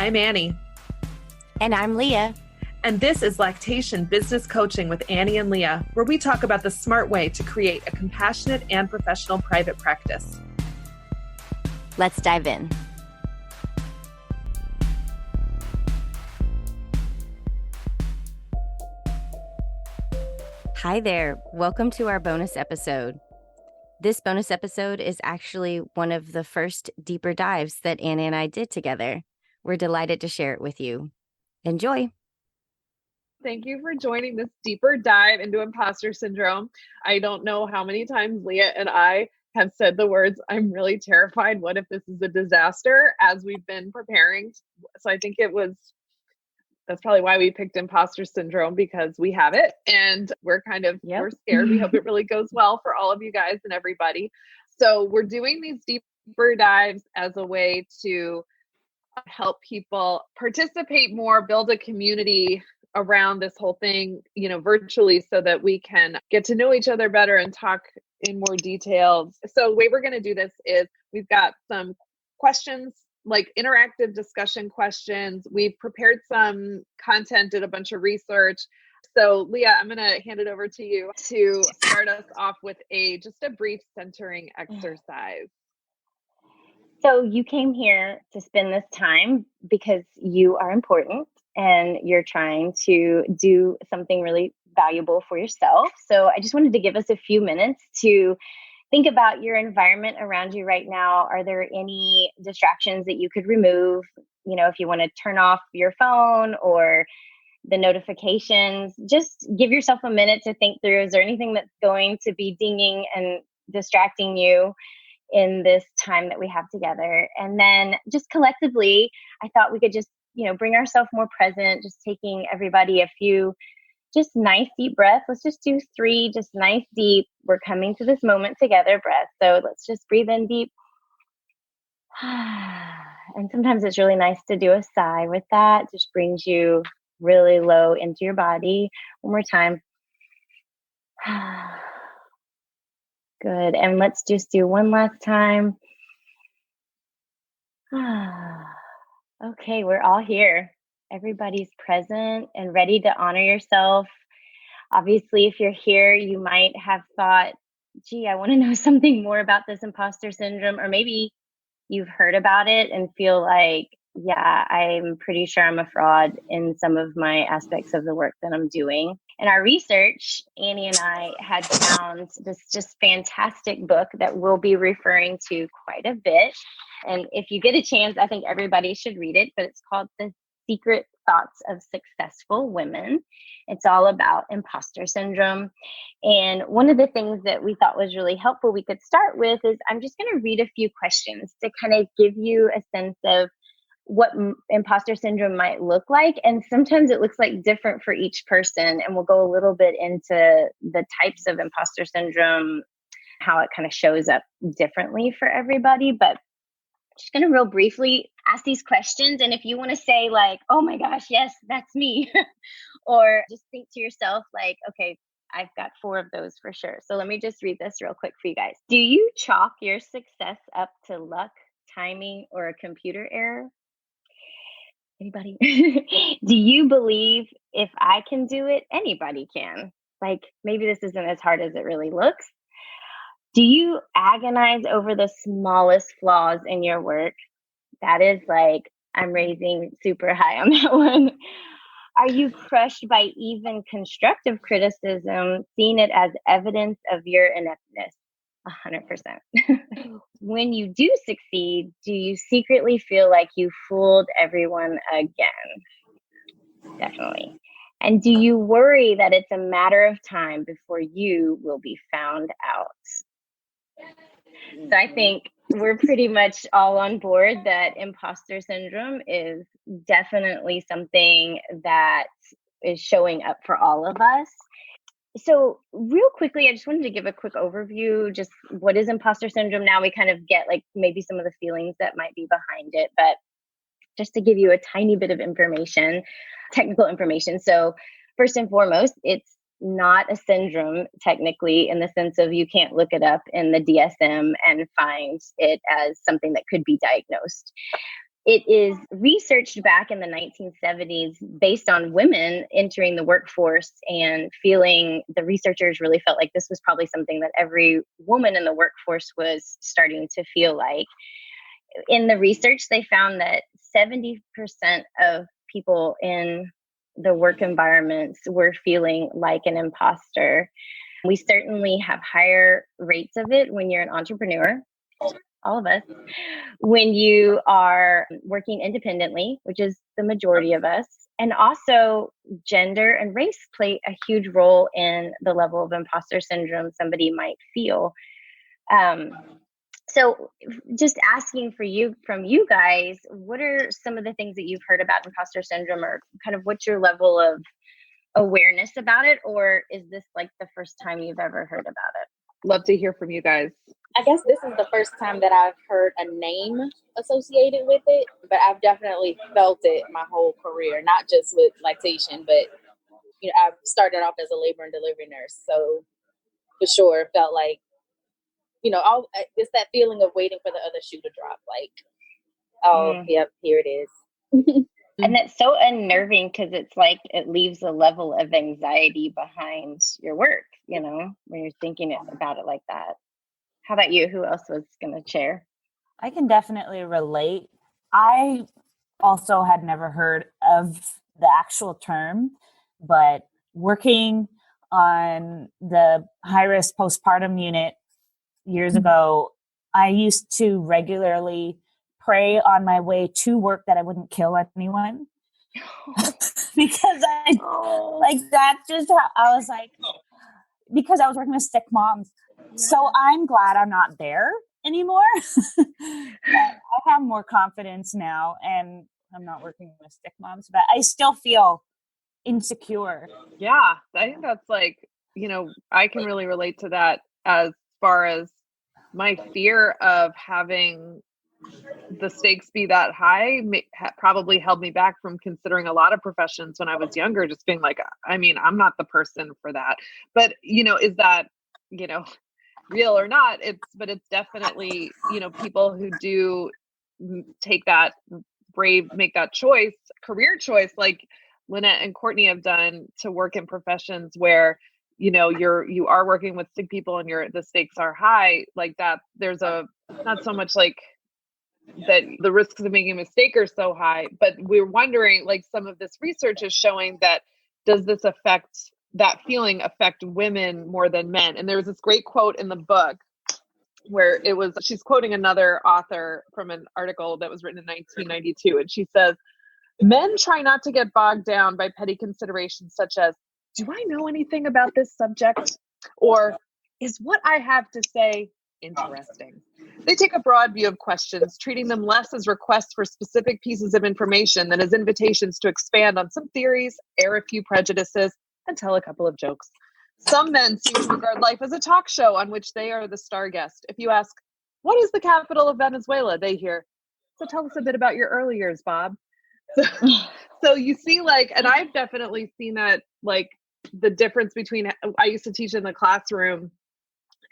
I'm Annie. And I'm Leah. And this is Lactation Business Coaching with Annie and Leah, where we talk about the smart way to create a compassionate and professional private practice. Let's dive in. Hi there. Welcome to our bonus episode. This bonus episode is actually one of the first deeper dives that Anna and I did together. We're delighted to share it with you. Enjoy. Thank you for joining this deeper dive into imposter syndrome. I don't know how many times Leah and I have said the words, I'm really terrified. What if this is a disaster, as we've been preparing? So I think that's probably why we picked imposter syndrome, because we have it and we're we're scared. We hope it really goes well for all of you guys and everybody. So we're doing these deeper dives as a way to help people participate more, build a community around this whole thing, virtually, so that we can get to know each other better and talk in more details. So the way we're going to do this is we've got some questions, like interactive discussion questions. We've prepared some content, did a bunch of research. So Leah, I'm going to hand it over to you to start us off with just a brief centering exercise. So you came here to spend this time because you are important and you're trying to do something really valuable for yourself. So I just wanted to give us a few minutes to think about your environment around you right now. Are there any distractions that you could remove? If you want to turn off your phone or the notifications, just give yourself a minute to think through, is there anything that's going to be dinging and distracting you in this time that we have together? And then just collectively, I thought we could just, bring ourselves more present, just taking everybody a few just nice deep breaths. Let's just do 3 just nice deep, we're coming to this moment together breath. So let's just breathe in deep. And sometimes it's really nice to do a sigh with that. Just brings you really low into your body. One more time. Good. And let's just do one last time. Okay, we're all here. Everybody's present and ready to honor yourself. Obviously, if you're here, you might have thought, gee, I want to know something more about this imposter syndrome. Or maybe you've heard about it and feel like, yeah, I'm pretty sure I'm a fraud in some of my aspects of the work that I'm doing. In our research, Annie and I had found this just fantastic book that we'll be referring to quite a bit. And if you get a chance, I think everybody should read it, but it's called The Secret Thoughts of Successful Women. It's all about imposter syndrome. And one of the things that we thought was really helpful we could start with is I'm just going to read a few questions to kind of give you a sense of what imposter syndrome might look like. And sometimes it looks like different for each person. And we'll go a little bit into the types of imposter syndrome, how it kind of shows up differently for everybody. But just going to real briefly ask these questions. And if you want to say like, oh my gosh, yes, that's me. Or just think to yourself like, okay, I've got 4 of those for sure. So let me just read this real quick for you guys. Do you chalk your success up to luck, timing, or a computer error? Anybody? Do you believe if I can do it, anybody can? Like maybe this isn't as hard as it really looks. Do you agonize over the smallest flaws in your work? That is like, I'm raising super high on that one. Are you crushed by even constructive criticism, seeing it as evidence of your ineptness? 100%. When you do succeed, do you secretly feel like you fooled everyone again? Definitely. And do you worry that it's a matter of time before you will be found out? So I think we're pretty much all on board that imposter syndrome is definitely something that is showing up for all of us. So real quickly, I just wanted to give a quick overview, just what is imposter syndrome. Now we kind of get like maybe some of the feelings that might be behind it, but just to give you a tiny bit of information, technical information. So first and foremost, it's not a syndrome technically in the sense of you can't look it up in the DSM and find it as something that could be diagnosed. it is researched back in the 1970s based on women entering the workforce and feeling, the researchers really felt like this was probably something that every woman in the workforce was starting to feel like. In the research, they found that 70% of people in the work environments were feeling like an imposter. We certainly have higher rates of it when you're an entrepreneur, all of us. When you are working independently, which is the majority of us, and also gender and race play a huge role in the level of imposter syndrome somebody might feel. So just asking from you guys, what are some of the things that you've heard about imposter syndrome, or kind of what's your level of awareness about it? Or is this like the first time you've ever heard about it? Love to hear from you guys. I guess this is the first time that I've heard a name associated with it, but I've definitely felt it my whole career, not just with lactation, but I've started off as a labor and delivery nurse. So for sure felt like, it's that feeling of waiting for the other shoe to drop. Like, yep, here it is. And that's so unnerving because it's like it leaves a level of anxiety behind your work, when you're thinking about it like that. How about you? Who else was going to share? I can definitely relate. I also had never heard of the actual term, but working on the high-risk postpartum unit years ago, I used to regularly pray on my way to work that I wouldn't kill anyone. Because that's just how I was like, because I was working with sick moms. So I'm glad I'm not there anymore. I have more confidence now, and I'm not working with sick moms, but I still feel insecure. Yeah, I think that's like, I can really relate to that as far as my fear of having the stakes be that high probably held me back from considering a lot of professions when I was younger, just being like, I'm not the person for that. But, is that, real or not? But it's definitely, people who do take that make that career choice, like Lynette and Courtney have done, to work in professions where, you are working with sick people and the stakes are high, like that. There's not so much like that the risks of making a mistake are so high, but we're wondering, like, some of this research is showing that that feeling affect women more than men. And there was this great quote in the book where she's quoting another author from an article that was written in 1992. And she says, men try not to get bogged down by petty considerations such as, do I know anything about this subject? Or is what I have to say interesting? They take a broad view of questions, treating them less as requests for specific pieces of information than as invitations to expand on some theories, air a few prejudices, and tell a couple of jokes. Some men seem to regard life as a talk show on which they are the star guest. If you ask, what is the capital of Venezuela? They hear, so tell us a bit about your early years, Bob. So you see, like, and I've definitely seen that, like, the difference between, I used to teach in the classroom,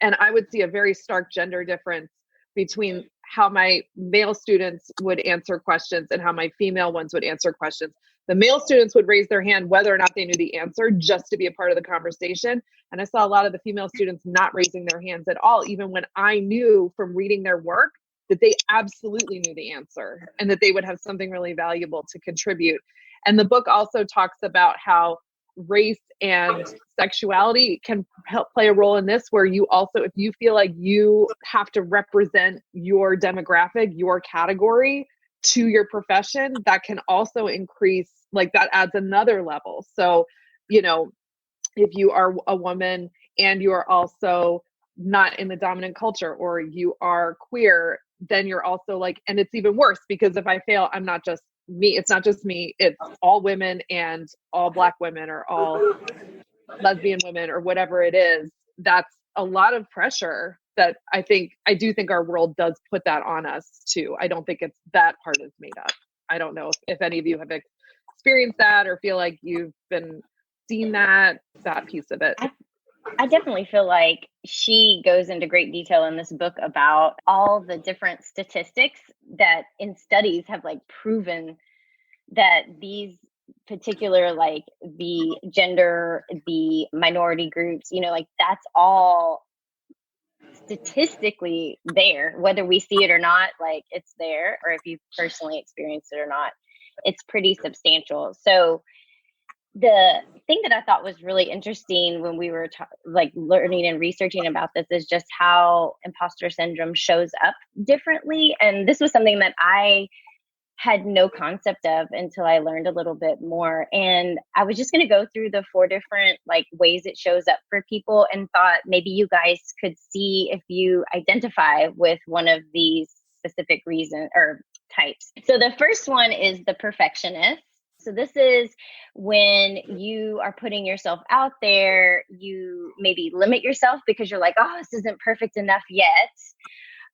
and I would see a very stark gender difference between how my male students would answer questions and how my female ones would answer questions. The male students would raise their hand whether or not they knew the answer, just to be a part of the conversation. And I saw a lot of the female students not raising their hands at all, even when I knew from reading their work that they absolutely knew the answer and that they would have something really valuable to contribute. And the book also talks about how race and sexuality can help play a role in this, where you also, if you feel like you have to represent your demographic, your category to your profession, that can also increase, like, that adds another level. So, if you are a woman and you are also not in the dominant culture, or you are queer, then you're also like, and it's even worse, because if I fail, I'm not just me. It's not just me. It's all women and all Black women or all lesbian women or whatever it is. That's a lot of pressure that I do think our world does put that on us too. I don't think it's that part is made up. I don't know if any of you have experienced that or feel like you've been seen that piece of it. I definitely feel like she goes into great detail in this book about all the different statistics that in studies have like proven that these particular, like the gender, the minority groups, you know, like that's all statistically there, whether we see it or not, like it's there, or if you personally experienced it or not, it's pretty substantial. So the thing that I thought was really interesting when we were like learning and researching about this is just how imposter syndrome shows up differently. And this was something that I had no concept of until I learned a little bit more. And I was just going to go through the 4 different like ways it shows up for people, and thought maybe you guys could see if you identify with one of these specific reasons or types. So the first one is the perfectionist. So this is when you are putting yourself out there, you maybe limit yourself because you're like, oh, this isn't perfect enough yet.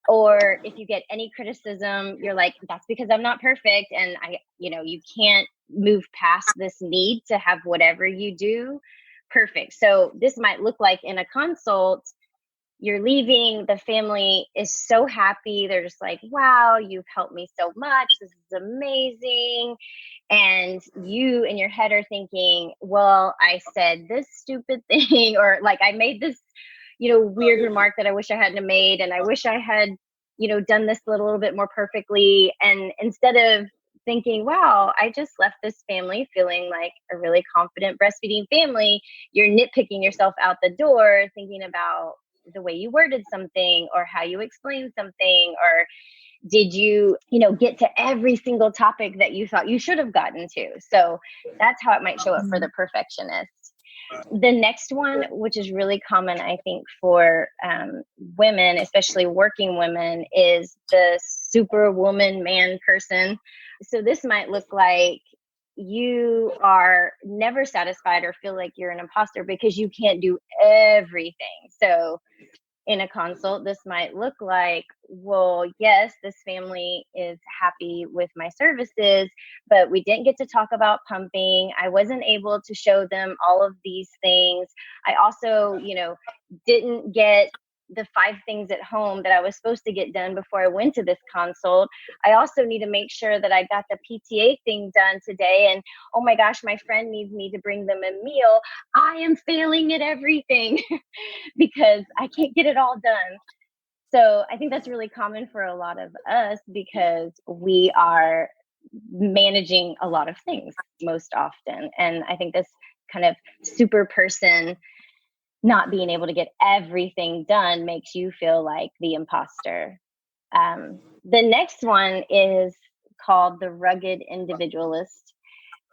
Or if you get any criticism, you're like, that's because I'm not perfect. And you can't move past this need to have whatever you do perfect. So this might look like in a consult, you're leaving, the family is so happy. They're just like, wow, you've helped me so much. This is amazing. And you in your head are thinking, well, I said this stupid thing, or like I made this weird remark that I wish I hadn't made. And I wish I had, done this a little bit more perfectly. And instead of thinking, wow, I just left this family feeling like a really confident breastfeeding family, you're nitpicking yourself out the door, thinking about the way you worded something or how you explained something, or did you, get to every single topic that you thought you should have gotten to. So that's how it might show up for the perfectionist. The next one, which is really common, I think, for women, especially working women, is the superwoman man person. So this might look like you are never satisfied or feel like you're an imposter because you can't do everything. So in a consult, this might look like, well, yes, this family is happy with my services, but we didn't get to talk about pumping. I wasn't able to show them all of these things. I also, didn't get the 5 things at home that I was supposed to get done before I went to this consult. I also need to make sure that I got the PTA thing done today. And oh my gosh, my friend needs me to bring them a meal. I am failing at everything because I can't get it all done. So I think that's really common for a lot of us because we are managing a lot of things most often. And I think this kind of super person not being able to get everything done makes you feel like the imposter. The next one is called the rugged individualist.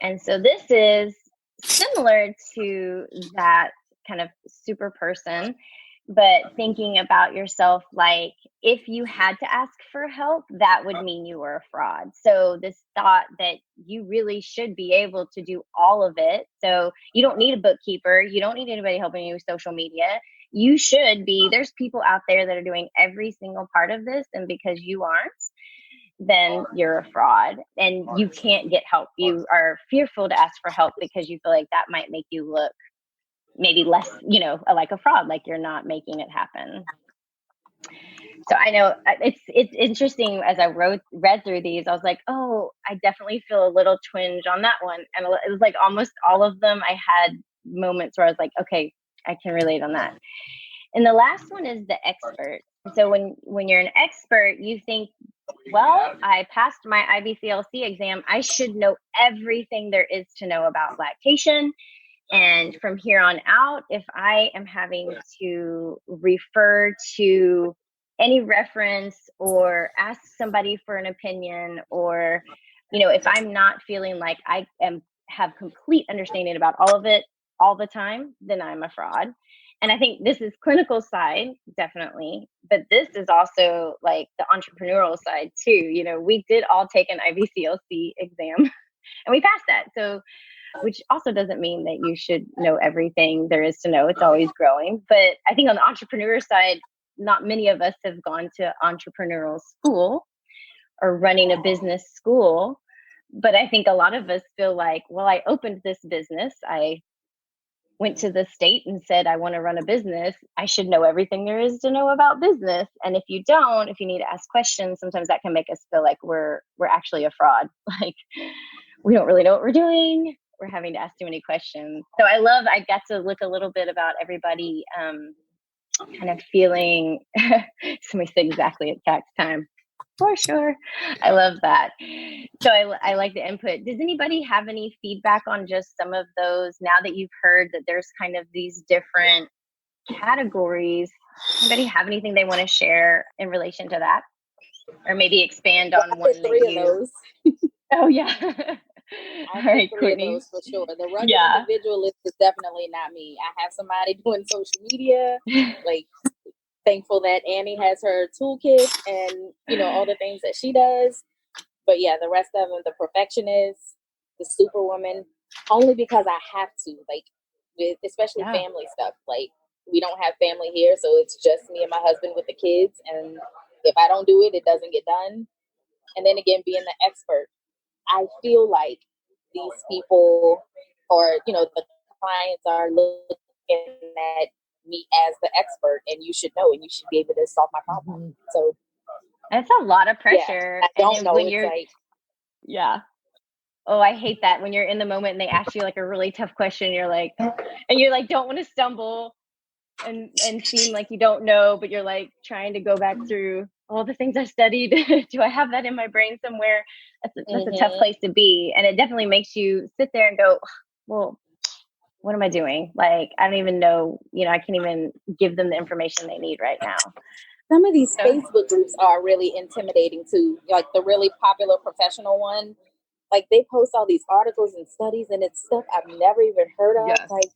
And so this is similar to that kind of super person, but thinking about yourself like if you had to ask for help, that would mean you were a fraud. So this thought that you really should be able to do all of it. So you don't need a bookkeeper. You don't need anybody helping you with social media. You should be. There's people out there that are doing every single part of this. And because you aren't, then you're a fraud and you can't get help. You are fearful to ask for help because you feel like that might make you look maybe less, like a fraud, like you're not making it happen. So I know it's interesting as I read through these, I was like, oh, I definitely feel a little twinge on that one. And it was like almost all of them, I had moments where I was like, okay, I can relate on that. And the last one is the expert. So when you're an expert, you think, well, I passed my IBCLC exam. I should know everything there is to know about lactation. And from here on out, if I am having to refer to any reference or ask somebody for an opinion, or, if I'm not feeling like I have complete understanding about all of it all the time, then I'm a fraud. And I think this is clinical side, definitely, but this is also like the entrepreneurial side too. We did all take an IBCLC exam and we passed that. So, which also doesn't mean that you should know everything there is to know. It's always growing. But I think on the entrepreneur side, not many of us have gone to entrepreneurial school or running a business school. But I think a lot of us feel like, well, I opened this business. I went to the state and said, I want to run a business, I should know everything there is to know about business. And if you don't, if you need to ask questions, sometimes that can make us feel like we're actually a fraud. Like we don't really know what we're doing. We're having to ask too many questions. So I got to look a little bit about everybody kind of feeling, somebody said exactly at tax time. For sure. I love that. So I like the input. Does anybody have any feedback on just some of those, now that you've heard that there's kind of these different categories? Anybody have anything they want to share in relation to that? Or maybe expand on one that three of those. Oh, yeah. I All have right, three Courtney. of those for sure. The rugged individualist is definitely not me. I have somebody doing social media, like thankful that Annie has her toolkit and, you know, all the things that she does. But yeah, the rest of them, the perfectionist, the superwoman, only because I have to, like, with especially family stuff. Like, we don't have family here, so it's just me and my husband with the kids. And if I don't do it, it doesn't get done. And then again, being the expert, I feel like these people, or, you know, the clients are looking at me as the expert, and you should know, and you should be able to solve my problem. So that's a lot of pressure. I don't know. When it's you're like, oh, I hate that when you're in the moment and they ask you like a really tough question. You're like, and you're like, don't want to stumble and seem like you don't know, but you're like trying to go back through all the things I studied. Do I have that in my brain somewhere? That's a tough place to be. And it definitely makes you sit there and go, well, what am I doing? Like, I don't even know, you know, I can't even give them the information they need right now. Some of these Facebook groups are really intimidating too. Like the really popular professional one, like they post all these articles and studies, and it's stuff I've never even heard of. Yes. Like,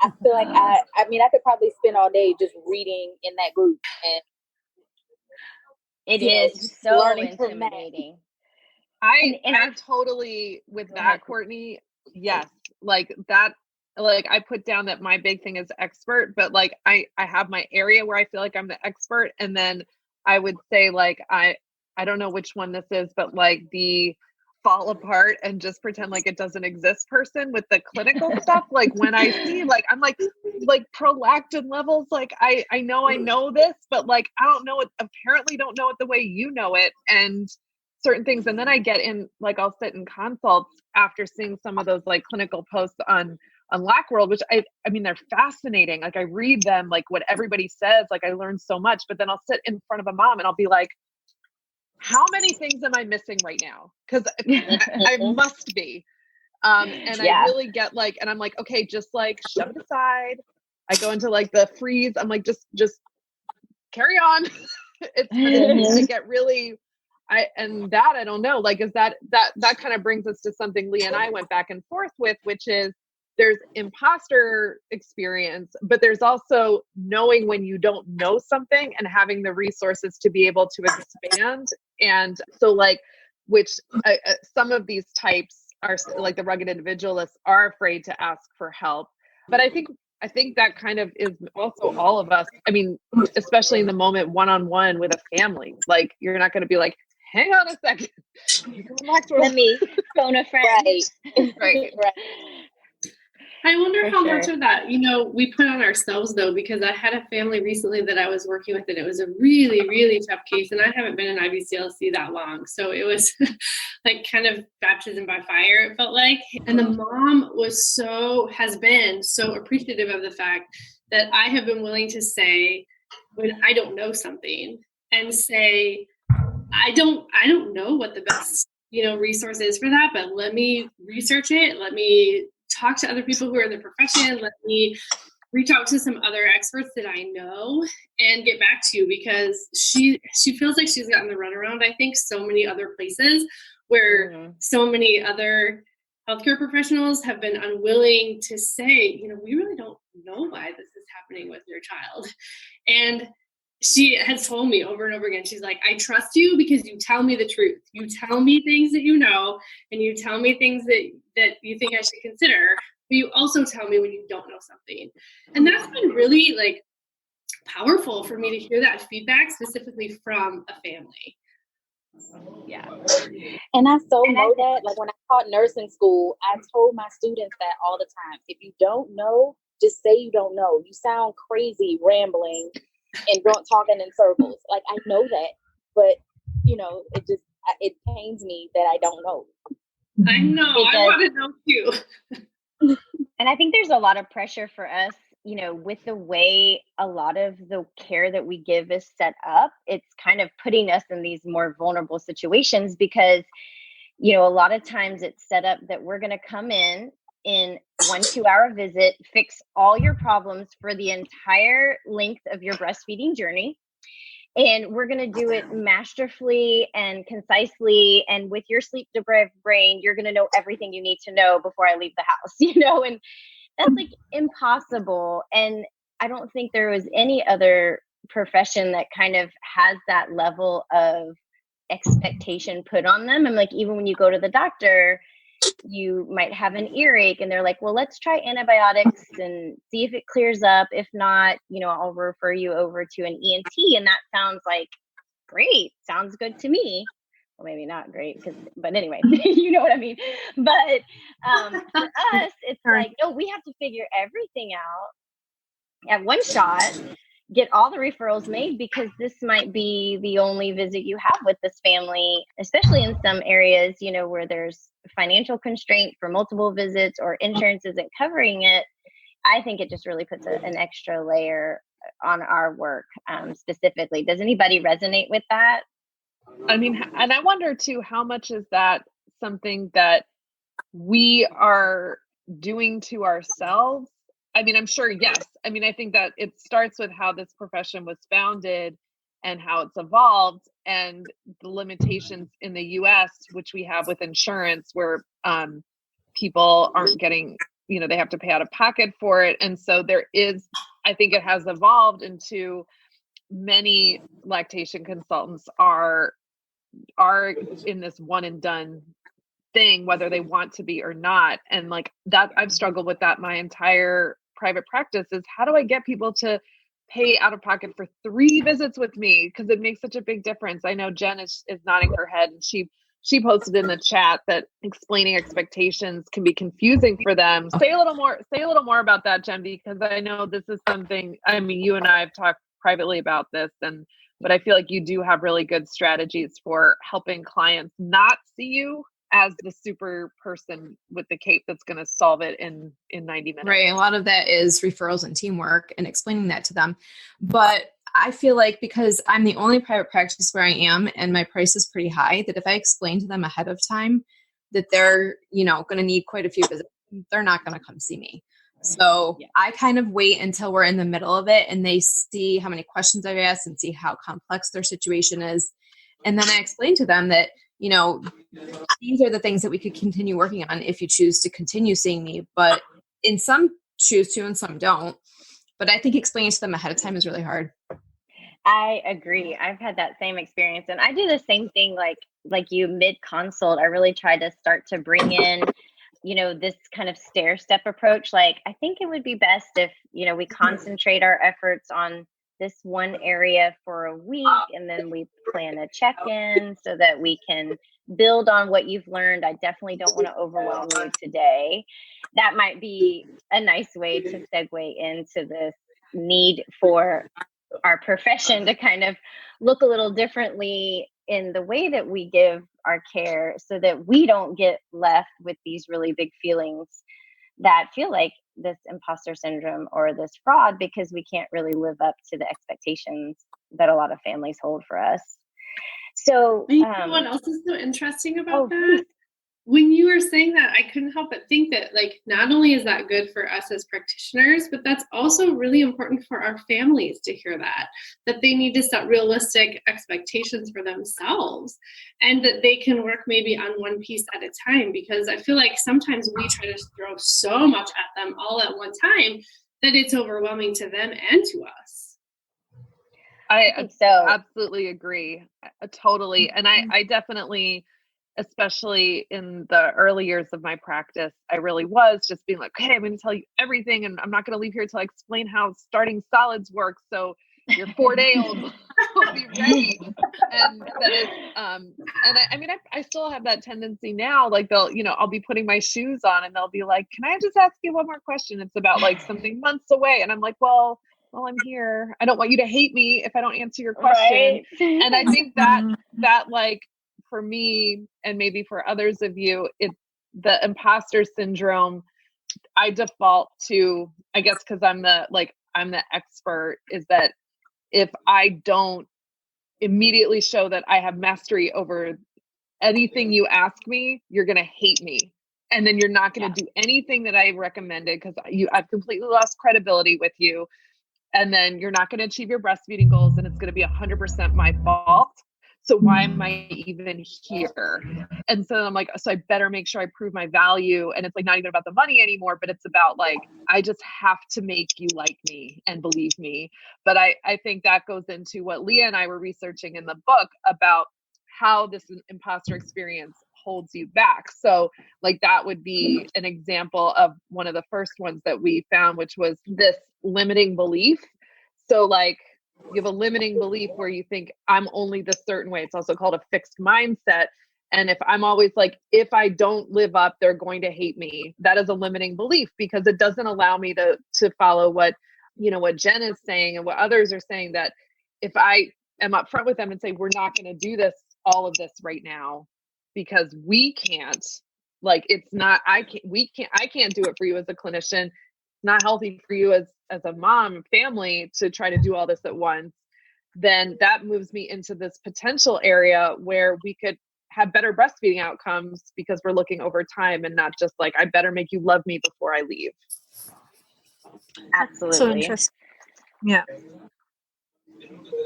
I feel like I mean, I could probably spend all day just reading in that group, and it is so learning intimidating. I totally with that, ahead, Courtney. Yes, like that. Like I put down that my big thing is expert, but like I have my area where I feel like I'm the expert, and then I would say like I don't know which one this is, but like the fall apart and just pretend like it doesn't exist person with the clinical stuff. Like when I see like I'm like prolactin levels, like I know this, but like I don't know it, apparently don't know it the way you know it, and certain things. And then I get in, like I'll sit in consults after seeing some of those like clinical posts on Lack World, which I mean, they're fascinating. Like I read them, like what everybody says, like I learn so much, but then I'll sit in front of a mom and I'll be like, how many things am I missing right now? Because I must be. And I really get like, and I'm like, okay, just like shove it aside. I go into like the freeze. I'm like, just carry on. I get really, I don't know, like, is that kind of brings us to something Leah and I went back and forth with, which is there's imposter experience, but there's also knowing when you don't know something and having the resources to be able to expand. And so like, which some of these types are like the rugged individualists are afraid to ask for help. But I think that kind of is also all of us. I mean, especially in the moment, one-on-one with a family, like you're not going to be like, hang on a second, let me phone a friend. Right. I wonder how much of that, you know, we put on ourselves though, because I had a family recently that I was working with, and it was a really, really tough case. And I haven't been in IBCLC that long. So it was like kind of baptism by fire, it felt like. And the mom has been so appreciative of the fact that I have been willing to say when I don't know something and say, I don't know what the best, you know, resource is for that, but let me research it. Let me talk to other people who are in the profession. Let me reach out to some other experts that I know and get back to you, because she feels like she's gotten the runaround. I think so many other places where so many other healthcare professionals have been unwilling to say, you know, we really don't know why this is happening with your child. And she has told me over and over again, she's like, I trust you because you tell me the truth. You tell me things that you know, and you tell me things that you think I should consider, but you also tell me when you don't know something. And that's been really like powerful for me to hear that feedback specifically from a family. Yeah. And I know that, like when I taught nursing school, I told my students that all the time. If you don't know, just say you don't know. You sound crazy rambling and talking in circles. Like, I know that, but it pains me that I don't know. I know. I want to know too. And I think there's a lot of pressure for us, with the way a lot of the care that we give is set up. It's kind of putting us in these more vulnerable situations because, a lot of times it's set up that we're going to come in 1-2-hour visit, fix all your problems for the entire length of your breastfeeding journey. And we're going to do it masterfully and concisely. And with your sleep deprived brain, you're going to know everything you need to know before I leave the house, and that's like impossible. And I don't think there was any other profession that kind of has that level of expectation put on them. And like, even when you go to the doctor, you might have an earache and they're like, well, let's try antibiotics and see if it clears up. If not, I'll refer you over to an ENT. And that sounds like great. Sounds good to me. Well, maybe not great, but anyway, you know what I mean? But for us, it's like, no, we have to figure everything out at one shot, get all the referrals made, because this might be the only visit you have with this family, especially in some areas, where there's financial constraint for multiple visits or insurance isn't covering it. I think it just really puts an extra layer on our work specifically. Does anybody resonate with that? I mean, and I wonder too, how much is that something that we are doing to ourselves? I mean, I'm sure, yes. I mean, I think that it starts with how this profession was founded and how it's evolved, and the limitations in the US, which we have with insurance, where people aren't getting, they have to pay out of pocket for it. And so I think it has evolved into many lactation consultants are in this one and done thing, whether they want to be or not. And like that, I've struggled with that my entire private practice, is how do I get people to pay out of pocket for 3 visits with me? Because it makes such a big difference. I know Jen is nodding her head, and she posted in the chat that explaining expectations can be confusing for them. Say a little more about that, Jen, because I know this is something, I mean, you and I have talked privately about this, but I feel like you do have really good strategies for helping clients not see you as the super person with the cape that's going to solve it in 90 minutes. Right. A lot of that is referrals and teamwork and explaining that to them. But I feel like, because I'm the only private practice where I am and my price is pretty high, that if I explain to them ahead of time that they're, going to need quite a few visits, they're not going to come see me. So I kind of wait until we're in the middle of it and they see how many questions I've asked and see how complex their situation is. And then I explain to them that, these are the things that we could continue working on if you choose to continue seeing me. But in some choose to and some don't. But I think explaining to them ahead of time is really hard. I agree. I've had that same experience. And I do the same thing like you mid-consult. I really try to start to bring in, this kind of stair-step approach. Like, I think it would be best if, we concentrate our efforts on this one area for a week, and then we plan a check-in so that we can build on what you've learned. I definitely don't want to overwhelm you today. That might be a nice way to segue into this need for our profession to kind of look a little differently in the way that we give our care, so that we don't get left with these really big feelings that feel like this imposter syndrome or this fraud, because we can't really live up to the expectations that a lot of families hold for us. So you know what else is so interesting about that? Please. When you were saying that, I couldn't help but think that, like, not only is that good for us as practitioners, but that's also really important for our families to hear that they need to set realistic expectations for themselves, and that they can work maybe on one piece at a time. Because I feel like sometimes we try to throw so much at them all at one time that it's overwhelming to them and to us. I so absolutely agree. Totally. And I definitely, especially in the early years of my practice, I really was just being like, okay, I'm going to tell you everything, and I'm not going to leave here till I explain how starting solids work. So your 4-day-old will be ready. And that is, and I mean, I still have that tendency now. Like they'll, I'll be putting my shoes on and they'll be like, can I just ask you one more question? It's about like something months away. And I'm like, well, I'm here. I don't want you to hate me if I don't answer your question. Right. And I think that like for me, and maybe for others of you, it's the imposter syndrome. I default to, I guess, because I'm the expert, is that if I don't immediately show that I have mastery over anything you ask me, you're going to hate me. And then you're not going to do anything that I recommended because I've completely lost credibility with you. And then you're not going to achieve your breastfeeding goals, and it's going to be 100% my fault. So why am I even here? And so I'm like, so I better make sure I prove my value. And it's like not even about the money anymore, but it's about like, I just have to make you like me and believe me. But I think that goes into what Leah and I were researching in the book about how this imposter experience holds you back. So like that would be an example of one of the first ones that we found, which was this limiting belief. So like, you have a limiting belief where you think I'm only this certain way. It's also called a fixed mindset. And if I'm always like, if I don't live up, they're going to hate me. That is a limiting belief because it doesn't allow me to follow what Jen is saying and what others are saying, that if I am upfront with them and say, we're not going to do all of this right now because we can't, like, it's not, I can't do it for you as a clinician. Not healthy for you as a mom, family, to try to do all this at once, then that moves me into this potential area where we could have better breastfeeding outcomes because we're looking over time and not just like, I better make you love me before I leave. Absolutely. So interesting. Yeah.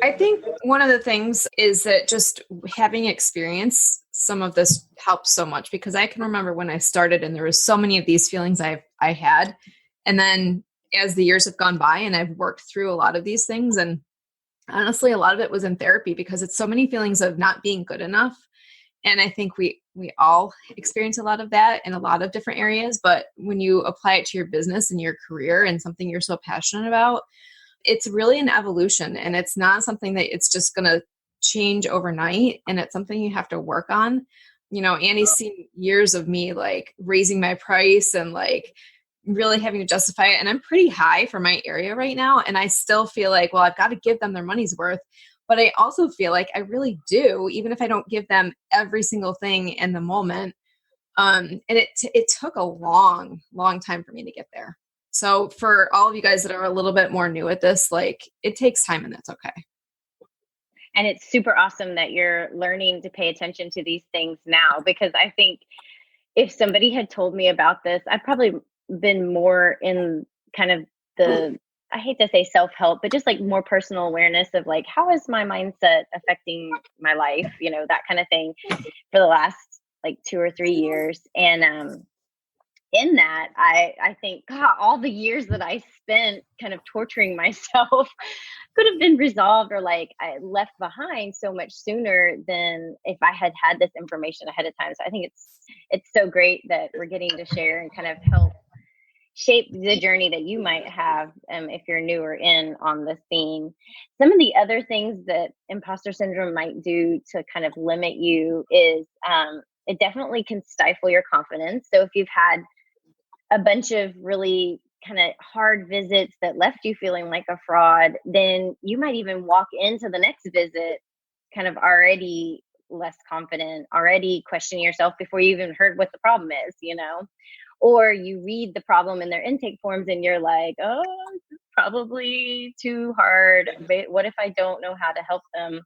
I think one of the things is that just having experience some of this helps so much, because I can remember when I started and there was so many of these feelings I had. And then as the years have gone by and I've worked through a lot of these things, and honestly, a lot of it was in therapy because it's so many feelings of not being good enough. And I think we all experience a lot of that in a lot of different areas. But when you apply it to your business and your career and something you're so passionate about, it's really an evolution, and it's not something that it's just going to change overnight. And it's something you have to work on. Annie's seen years of me like raising my price and like really having to justify it. And I'm pretty high for my area right now. And I still feel like, well, I've got to give them their money's worth. But I also feel like I really do, even if I don't give them every single thing in the moment. And it took a long, long time for me to get there. So for all of you guys that are a little bit more new at this, like, it takes time, and that's okay. And it's super awesome that you're learning to pay attention to these things now, because I think if somebody had told me about this, I'd probably been more in kind of I hate to say self-help, but just like more personal awareness of like, how is my mindset affecting my life, that kind of thing, for the last like 2 or 3 years. And in that, I think, God, all the years that I spent kind of torturing myself could have been resolved, or like I left behind so much sooner than if I had had this information ahead of time. So I think it's so great that we're getting to share and kind of help shape the journey that you might have if you're newer in on this theme. Some of the other things that imposter syndrome might do to kind of limit you is it definitely can stifle your confidence. So if you've had a bunch of really kind of hard visits that left you feeling like a fraud, then you might even walk into the next visit kind of already less confident, already questioning yourself before you even heard what the problem is, or you read the problem in their intake forms and you're like, oh, this is probably too hard. But what if I don't know how to help them?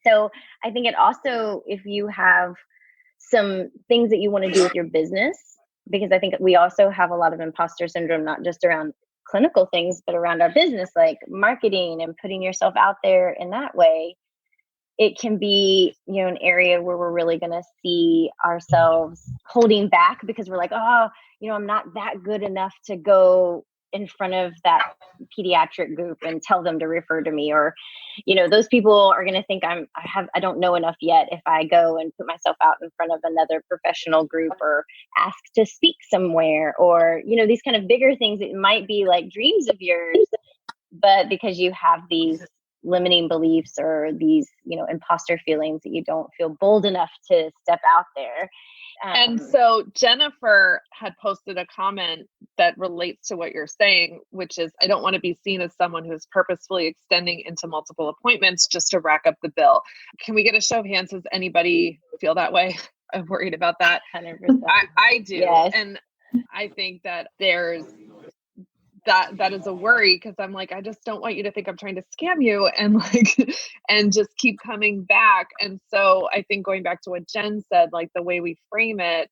So I think it also, if you have some things that you want to do with your business, because I think we also have a lot of imposter syndrome, not just around clinical things, but around our business, like marketing and putting yourself out there in that way. It can be, an area where we're really going to see ourselves holding back because we're like, oh, I'm not that good enough to go in front of that pediatric group and tell them to refer to me, or, those people are going to think I don't know enough yet if I go and put myself out in front of another professional group or ask to speak somewhere, or, these kind of bigger things that might be like dreams of yours, but because you have these limiting beliefs or these, imposter feelings, that you don't feel bold enough to step out there. And so Jennifer had posted a comment that relates to what you're saying, which is, I don't want to be seen as someone who's purposefully extending into multiple appointments just to rack up the bill. Can we get a show of hands? Does anybody feel that way? I'm worried about that. 100%. I do. Yes. And I think that there's that is a worry, because I'm like, I just don't want you to think I'm trying to scam you, and and just keep coming back. And so I think, going back to what Jen said, like the way we frame it,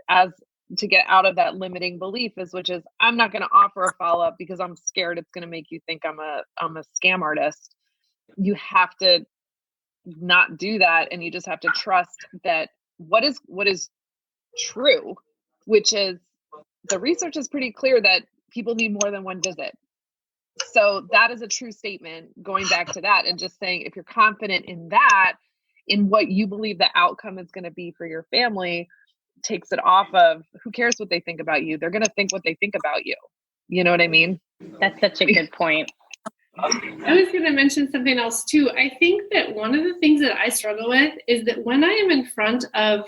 as to get out of that limiting belief which is I'm not going to offer a follow-up because I'm scared it's going to make you think I'm a scam artist. You have to not do that, and you just have to trust that what is true, which is the research is pretty clear that people need more than one visit. So that is a true statement, going back to that and just saying, if you're confident in that, in what you believe the outcome is going to be for your family, takes it off of who cares what they think about you. They're going to think what they think about you. You know what I mean? That's such a good point. I was going to mention something else too. I think that one of the things that I struggle with is that when I am in front of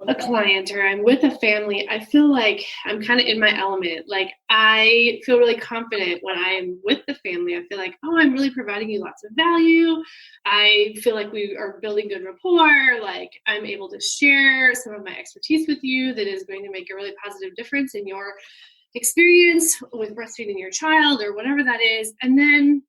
a client or I'm with a family, I feel like I'm kind of in my element. Like, I feel really confident when I'm with the family. I feel like, oh, I'm really providing you lots of value. I feel like we are building good rapport. Like, I'm able to share some of my expertise with you that is going to make a really positive difference in your experience with breastfeeding your child or whatever that is. And then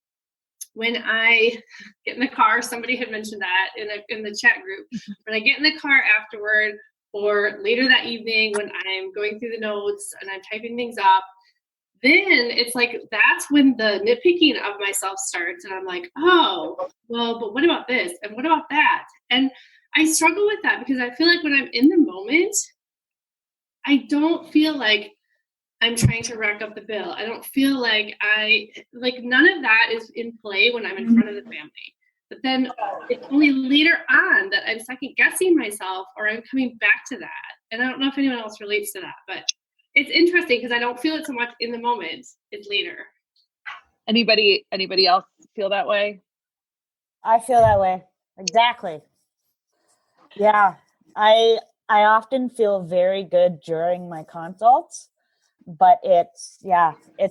when I get in the car, somebody had mentioned that in the chat group, when I get in the car afterward, or later that evening when I'm going through the notes and I'm typing things up, then it's like, that's when the nitpicking of myself starts. And I'm like, oh, well, but what about this? And what about that? And I struggle with that, because I feel like when I'm in the moment, I don't feel like I'm trying to rack up the bill. I don't feel like none of that is in play when I'm in front of the family. But then it's only later on that I'm second guessing myself, or I'm coming back to that. And I don't know if anyone else relates to that, but it's interesting because I don't feel it so much in the moment. It's later. Anybody else feel that way? I feel that way. Exactly. Yeah. I often feel very good during my consults, but it's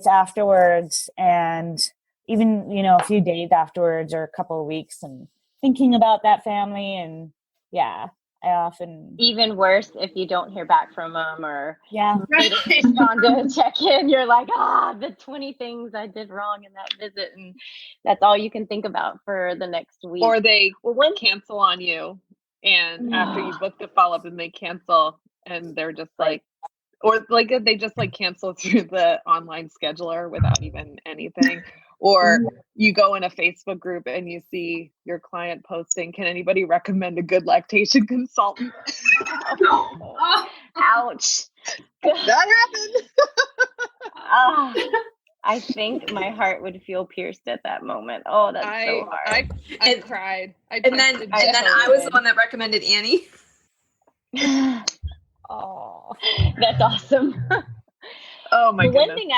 afterwards, and even, a few days afterwards or a couple of weeks, and thinking about that family. And I often, even worse if you don't hear back from them, or Right. respond to a check-in. You're like, the 20 things I did wrong in that visit, and that's all you can think about for the next week. Or they cancel on you, and after you book the follow-up, and they cancel, and they're just like, or like they just like cancel through the online scheduler without even anything. Or you go in a Facebook group and you see your client posting, can anybody recommend a good lactation consultant? Ouch. That happened. I think my heart would feel pierced at that moment. Oh, that's so hard. I cried. And then I was the one that recommended Annie. Oh, that's awesome. Oh my goodness. One thing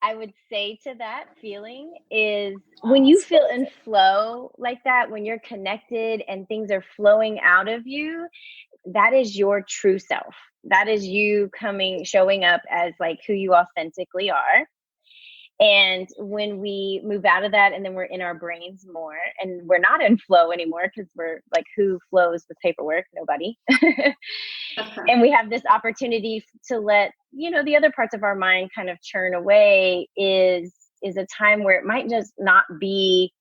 I would say to that feeling is, when you feel in flow like that, when you're connected and things are flowing out of you, that is your true self. That is you showing up as like who you authentically are. And when we move out of that, and then we're in our brains more, and we're not in flow anymore, because we're like, who flows with paperwork? Nobody. And we have this opportunity to let, the other parts of our mind kind of churn away, is a time where it might just not be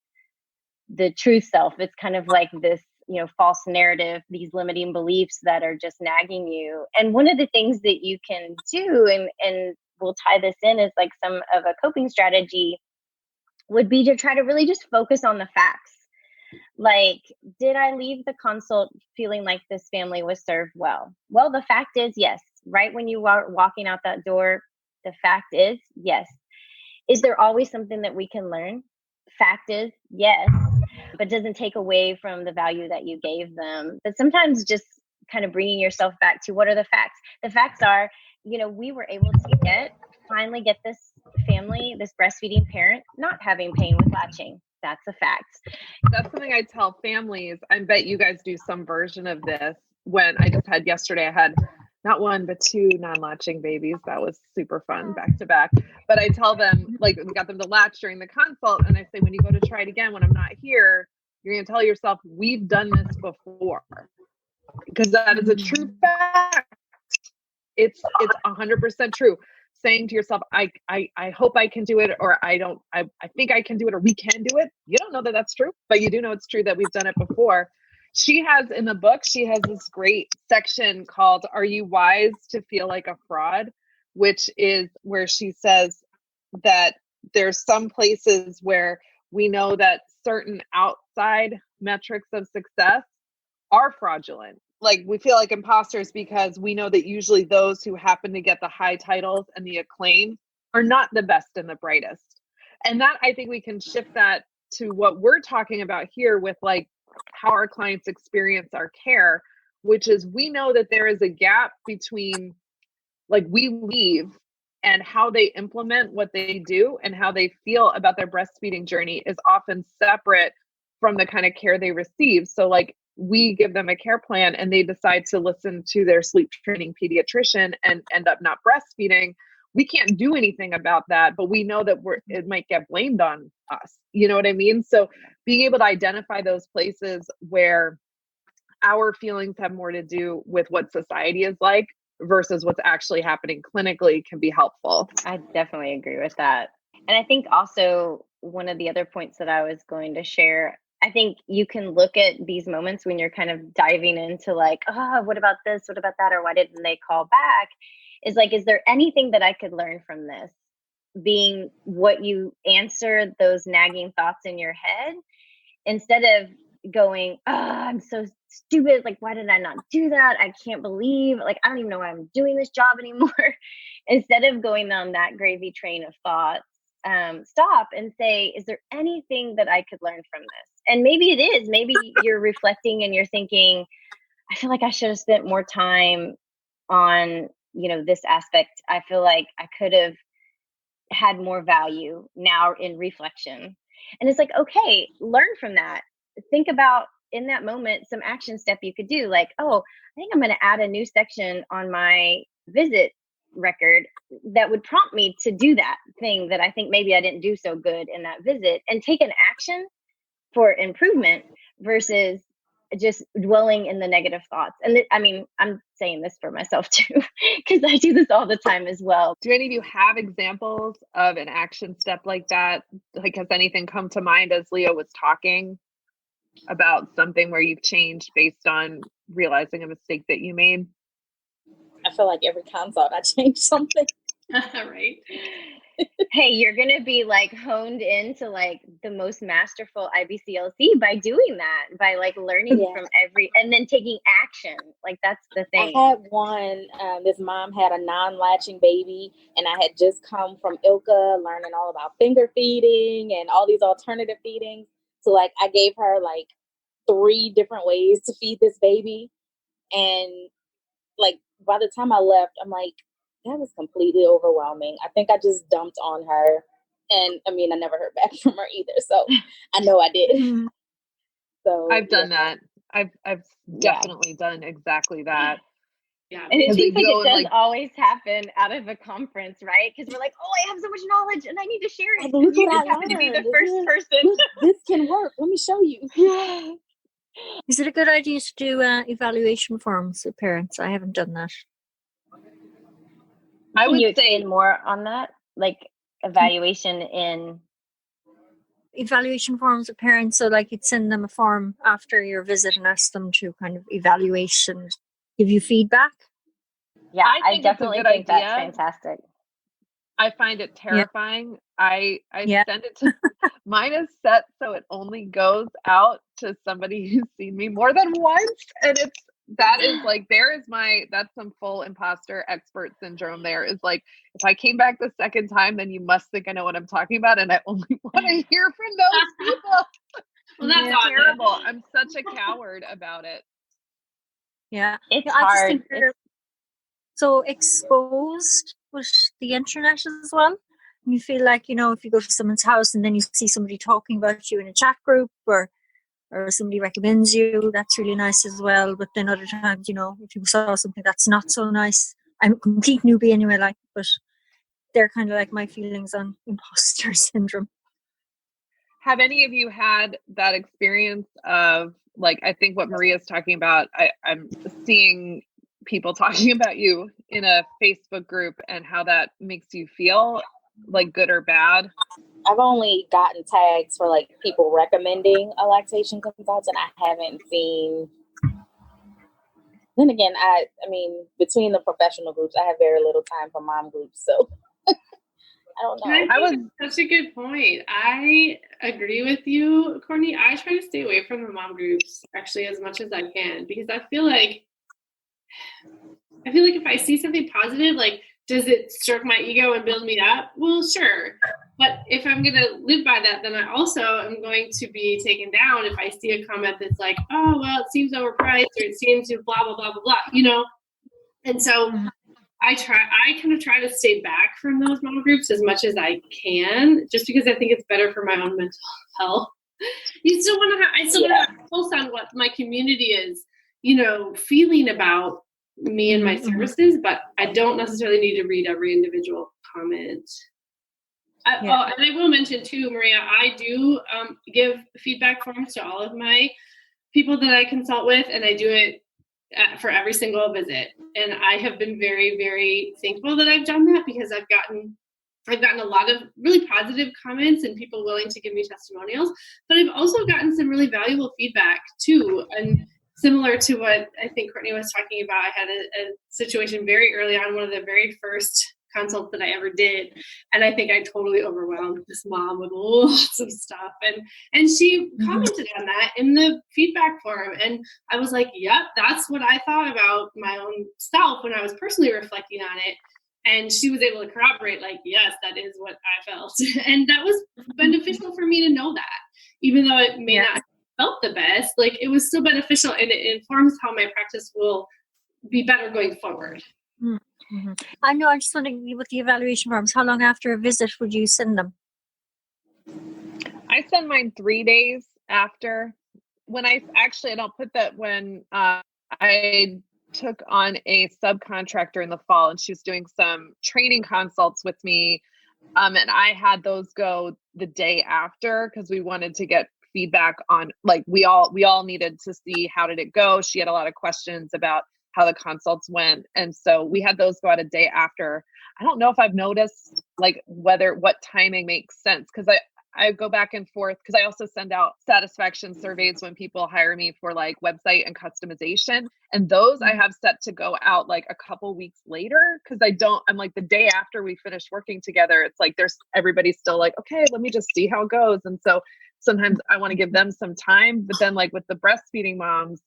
the true self. It's kind of like this, false narrative, these limiting beliefs that are just nagging you. And one of the things that you can do, and we'll tie this in, is like some of a coping strategy would be to try to really just focus on the facts. Like, did I leave the consult feeling like this family was served well? Well, the fact is, yes. Right when you are walking out that door, The fact is, yes. Is there always something that we can learn? Fact is, yes, but doesn't take away from the value that you gave them. But sometimes just kind of bringing yourself back to what are the facts? The facts are, we were able to finally get this family, this breastfeeding parent, not having pain with latching. That's a fact. That's something I tell families. I bet you guys do some version of this. When I just had yesterday, I had not one, but two non-latching babies. That was super fun, back to back. But I tell them, like, we got them to latch during the consult. And I say, when you go to try it again, when I'm not here, you're going to tell yourself, we've done this before. Because that is a true fact. It's 100% true. Saying to yourself, I hope I can do it, or I think I can do it, or we can do it. You don't know that that's true, but you do know it's true that we've done it before. She has, in the book, she has this great section called "Are You Wise to Feel Like a Fraud?" which is where she says that there's some places where we know that certain outside metrics of success are fraudulent. Like, we feel like imposters because we know that usually those who happen to get the high titles and the acclaim are not the best and the brightest. And that, I think we can shift that to what we're talking about here with like how our clients experience our care, which is we know that there is a gap between like we leave and how they implement what they do and how they feel about their breastfeeding journey is often separate from the kind of care they receive. So like, we give them a care plan and they decide to listen to their sleep training pediatrician and end up not breastfeeding. We can't do anything about that, but we know that it might get blamed on us. You know what I mean? So being able to identify those places where our feelings have more to do with what society is like versus what's actually happening clinically can be helpful. I definitely agree with that. And I think also one of the other points that I was going to share, I think you can look at these moments when you're kind of diving into like, oh, what about this? What about that? Or why didn't they call back? Is like, is there anything that I could learn from this? Being what you answer those nagging thoughts in your head, instead of going, oh, I'm so stupid. Like, why did I not do that? I can't believe, like, I don't even know why I'm doing this job anymore. Instead of going on that gravy train of thoughts, stop and say, is there anything that I could learn from this? And maybe it is. Maybe you're reflecting and you're thinking, I feel like I should have spent more time on, this aspect. I feel like I could have had more value now in reflection. And it's like, okay, learn from that. Think about in that moment some action step you could do. Like, oh, I think I'm going to add a new section on my visit record that would prompt me to do that thing that I think maybe I didn't do so good in that visit, and take an action for improvement versus just dwelling in the negative thoughts. And I mean, I'm saying this for myself too, because I do this all the time as well. Do any of you have examples of an action step like that? Like, has anything come to mind as Leah was talking about something where you've changed based on realizing a mistake that you made? I feel like every consult I change something. Right. Hey, you're going to be like honed into like the most masterful IBCLC by doing that, by like learning from and then taking action. Like, that's the thing. I had one, this mom had a non-latching baby, and I had just come from ILCA learning all about finger feeding and all these alternative feedings. So like, I gave her like 3 different ways to feed this baby. And like, by the time I left, I'm like, that was completely overwhelming. I think I just dumped on her. And I mean, I never heard back from her either. So I know I did. So I've done that. I've definitely done exactly that. Yeah. And it seems like it does always happen out of a conference, right? Because we're like, oh, I have so much knowledge and I need to share it. Look You what just I happen to be the learned. first person. This can work. Let me show you. Is it a good idea to do evaluation forms with parents? I haven't done that. I would say more on that, like evaluation forms with parents. So like, you'd send them a form after your visit and ask them to kind of evaluate and give you feedback. Yeah, I definitely think that's fantastic. I find it terrifying. I send it to mine is set so it only goes out to somebody who's seen me more than once, and that is like, that's some full imposter expert syndrome there. Is like, if I came back the second time, then you must think I know what I'm talking about. And I only want to hear from those people. Well, that's terrible. I'm such a coward about it. Yeah. It's I just hard. think they're so exposed with the internet as well. You feel like, if you go to someone's house and then you see somebody talking about you in a chat group or somebody recommends you, that's really nice as well. But then other times, if you saw something that's not so nice, I'm a complete newbie anyway, but they're kind of like my feelings on imposter syndrome. Have any of you had that experience of, like, I think what Maria's talking about, I'm seeing people talking about you in a Facebook group and how that makes you feel, like good or bad? I've only gotten tags for like people recommending a lactation consultant. I haven't seen. Then again, I mean, between the professional groups, I have very little time for mom groups, so I don't know. That's such a good point. I agree with you, Courtney. I try to stay away from the mom groups actually as much as I can, because I feel like if I see something positive, like, does it stroke my ego and build me up? Well, sure. But if I'm going to live by that, then I also am going to be taken down if I see a comment that's like, oh, well, it seems overpriced, or it seems to blah, blah, blah, blah, blah, And so I kind of try to stay back from those mom groups as much as I can, just because I think it's better for my own mental health. I still want to have a pulse on what my community is, feeling about me and my services, but I don't necessarily need to read every individual comment. And I will mention too, Maria, I do give feedback forms to all of my people that I consult with, and I do it for every single visit. And I have been very, very thankful that I've done that, because I've gotten a lot of really positive comments and people willing to give me testimonials, but I've also gotten some really valuable feedback too. And similar to what I think Courtney was talking about, I had a situation very early on, one of the very first consults that I ever did, and I think I totally overwhelmed this mom with lots of stuff, and she commented on that in the feedback form, and I was like, yep, that's what I thought about my own self when I was personally reflecting on it. And she was able to corroborate, like, yes, that is what I felt. And that was beneficial for me to know that, even though it may not have felt the best, like, it was still beneficial, and it informs how my practice will be better going forward. Mm-hmm. I know, I'm just wondering, with the evaluation forms, how long after a visit would you send them? I send mine 3 days after. When and I'll put that when I took on a subcontractor in the fall, and she was doing some training consults with me, and I had those go the day after, because we wanted to get feedback on, like, we all needed to see how did it go. She had a lot of questions about how the consults went, and so we had those go out a day after. I don't know if I've noticed, like, what timing makes sense, because I go back and forth, because I also send out satisfaction surveys when people hire me for, like, website and customization, and those I have set to go out like a couple weeks later, because I'm like, the day after we finish working together, it's like everybody's still like, okay, let me just see how it goes. And so sometimes I want to give them some time, but then, like, with the breastfeeding moms,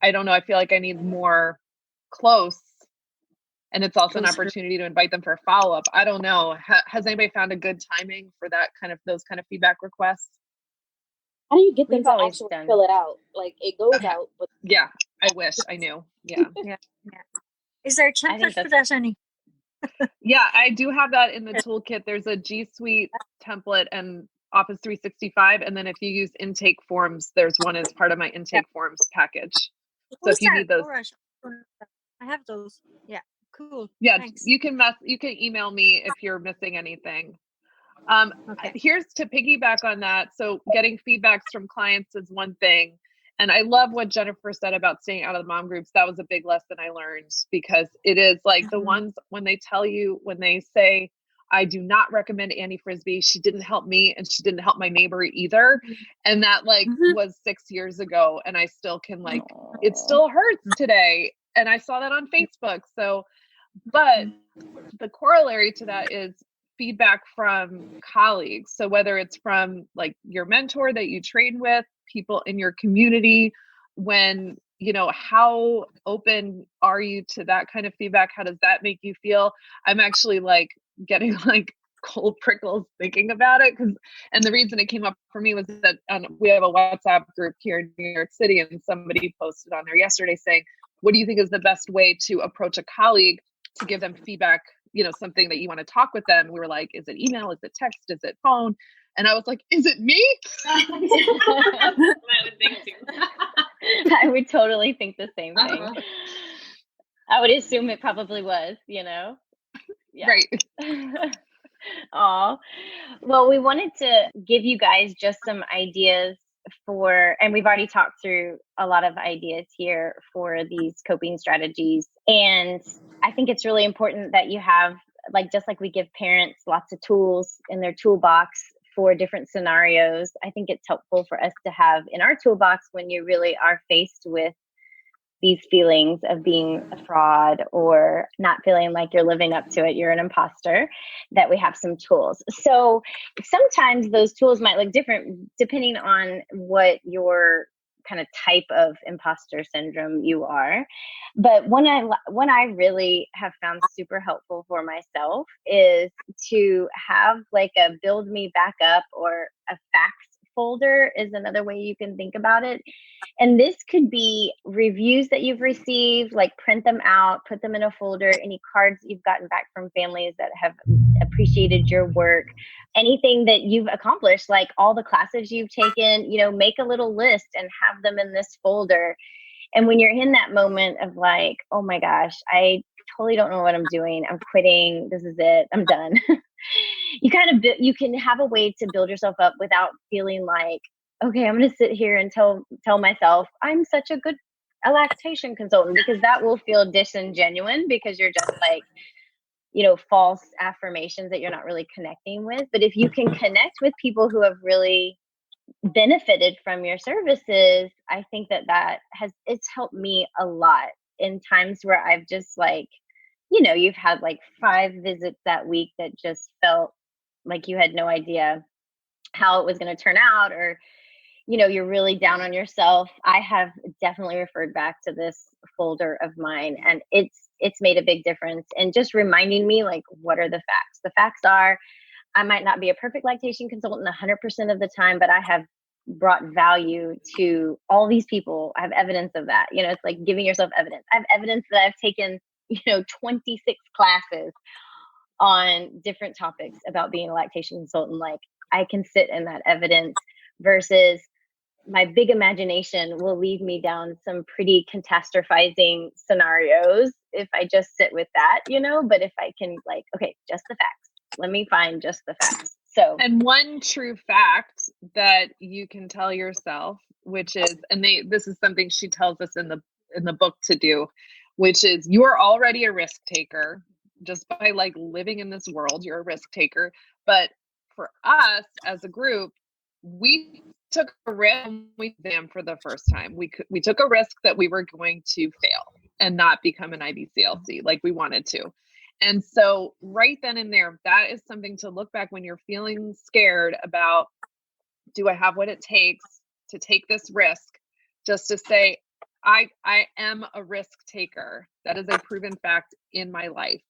I don't know, I feel like I need more close, and it's also an opportunity to invite them for a follow-up. I don't know. Has anybody found a good timing for those kind of feedback requests? How do you get them to actually fill it out? Like, it goes out. But yeah, I wish I knew. Yeah. Yeah. Is there a template for that, Annie? Yeah, I do have that in the toolkit. There's a G Suite template and Office 365, and then if you use intake forms, there's one as part of my intake forms package. So if you need those, I have those. Yeah, cool. Yeah, thanks. you can email me if you're missing anything. Okay. Here's to piggyback on that. So getting feedbacks from clients is one thing. And I love what Jennifer said about staying out of the mom groups. That was a big lesson I learned, because it is like the ones when they say, I do not recommend Annie Frisbee. She didn't help me, and she didn't help my neighbor either. And that was 6 years ago. And I still can it still hurts today. And I saw that on Facebook. So, but the corollary to that is feedback from colleagues. So whether it's from, like, your mentor that you train with, people in your community, when how open are you to that kind of feedback? How does that make you feel? I'm actually like getting like cold prickles thinking about it, and the reason it came up for me was that we have a WhatsApp group here in New York City, and somebody posted on there yesterday saying, what do you think is the best way to approach a colleague to give them feedback, something that you want to talk with them? We were like, is it email, is it text, is it phone? And I was like, is it me? I would think too. I would totally think the same thing. I would assume it probably was, Yeah. Right. Aw. Well, we wanted to give you guys just some ideas and we've already talked through a lot of ideas here for these coping strategies. And I think it's really important that you have, just like we give parents lots of tools in their toolbox for different scenarios, I think it's helpful for us to have in our toolbox when you really are faced with these feelings of being a fraud or not feeling like you're living up to it, you're an imposter, that we have some tools. So sometimes those tools might look different depending on what your kind of type of imposter syndrome you are. But one I really have found super helpful for myself is to have like a build me back up, or a facts folder is another way you can think about it. And this could be reviews that you've received, like print them out, put them in a folder, any cards you've gotten back from families that have appreciated your work, anything that you've accomplished, like all the classes you've taken, make a little list and have them in this folder. And when you're in that moment of like, oh my gosh, I totally don't know what I'm doing, I'm quitting, this is it, I'm done. You can have a way to build yourself up without feeling like, okay, I'm going to sit here and tell myself I'm such a lactation consultant, because that will feel disingenuous, because you're just like, false affirmations that you're not really connecting with. But if you can connect with people who have really benefited from your services, I think it's helped me a lot in times where I've just like, you've had like 5 visits that week that just felt like you had no idea how it was going to turn out, or, you're really down on yourself. I have definitely referred back to this folder of mine, and it's made a big difference in just reminding me, like, what are the facts? The facts are, I might not be a perfect lactation consultant 100% of the time, but I have brought value to all these people. I have evidence of that. It's like giving yourself evidence. I have evidence that I've taken 26 classes on different topics about being a lactation consultant. Like, I can sit in that evidence, versus my big imagination will lead me down some pretty catastrophizing scenarios if I just sit with that, but if I can, like, okay, just the facts, let me find just the facts. So, and one true fact that you can tell yourself, which is, this is something she tells us in the book to do, which is, you are already a risk taker. Just by like living in this world, you're a risk taker. But for us as a group, we took a risk when we examined for the first time. We took a risk that we were going to fail and not become an IBCLC like we wanted to. And so right then and there, that is something to look back when you're feeling scared about, do I have what it takes to take this risk? Just to say, I am a risk taker. That is a proven fact in my life.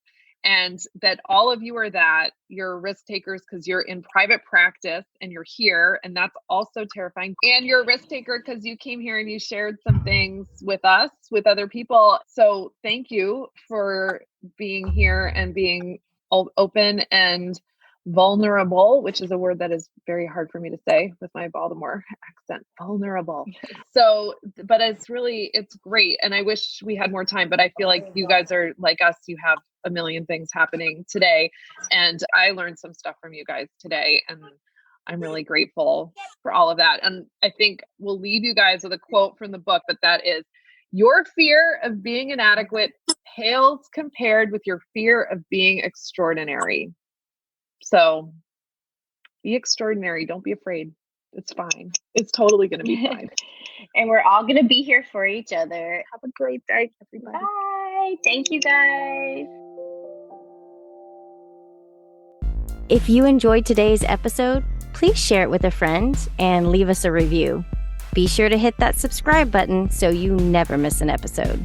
And that all of you are that. You're risk takers because you're in private practice and you're here. And that's also terrifying. And you're a risk taker because you came here and you shared some things with us, with other people. So thank you for being here and being open and vulnerable, which is a word that is very hard for me to say with my Baltimore accent, vulnerable. So, but it's great. And I wish we had more time, but I feel like you guys are like us. You have a million things happening today. And I learned some stuff from you guys today. And I'm really grateful for all of that. And I think we'll leave you guys with a quote from the book, but that is, your fear of being inadequate pales compared with your fear of being extraordinary. So be extraordinary. Don't be afraid. It's fine. It's totally going to be fine. And we're all going to be here for each other. Have a great day, everybody. Bye. Thank you, guys. If you enjoyed today's episode, please share it with a friend and leave us a review. Be sure to hit that subscribe button so you never miss an episode.